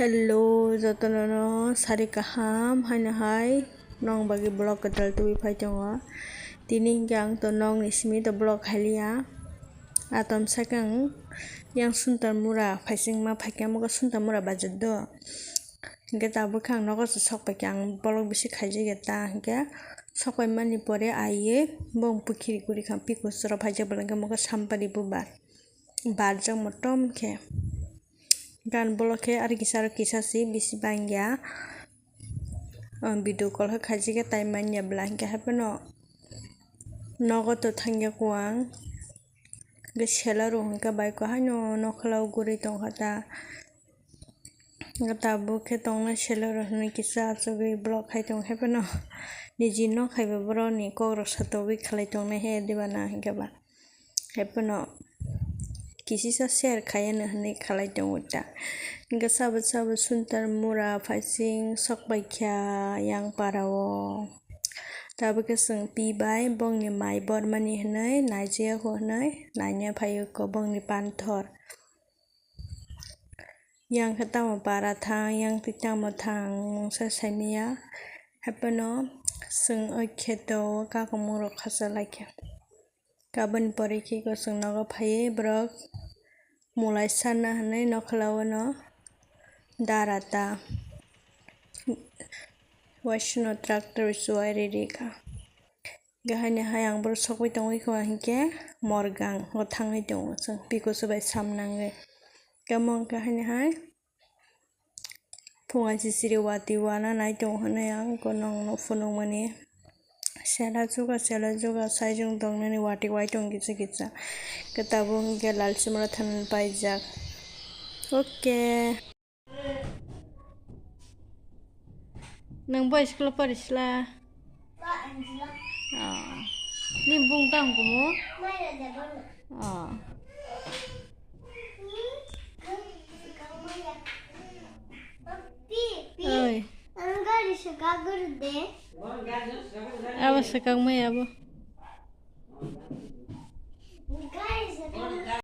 Hello, jotono sari kaham haino hai nong bagi blog kedal tuwi pai tongo tini gang to nong nismi to blog halia atom sakang yang suntar mura paising ma paikang mo suntar mura budget do hingga tabu kang nogo sok paikang blog bisi khaji geta hingga sok mani pore aye bong pukiri kuri kang piku soro paija belanga mo sampari bubar barjang motom ke gan boloke ari kisa si bisi bangya video call khaji ke time manya blangke hapeno nogo to thangya kuang ge selaro hingka bai ko haino nokhlaw guri tongkhata ngata buke tongna selaro ni kisa chogi blog khai tong hapeno niji no khaiba bro ni kogro satowi khalai tongna he dibana hingka ba hapeno kisisa share khayana hne khalai tonguta hingga sabu suntar mura paising sok baikya yang parao tabu ke sung pi bai bongni mai bormani hne naijia ko hne naina phayo ko bongni panthor yang khatamo para thang yang tikamo thang sa saimia hapeno sung okheto ka ko muro khasa laikya kabon pore ki ko sung nogo phaye brok mulai sana hne nokhlawano darata waishno tractor suai ready ka gahani hayang bor sokoi tongoi ko hingke morgang o thangai tongo sung piko subai samnange kamong gahani hai punga sisiri wati wana nai tong hne ang konong no funung mani sela juga saijung dongnani wati wai tong gitsa ketabo hingke lal simra than paijak oke nang boy school parisla ni bung tang kumu oi apa sekang mai abo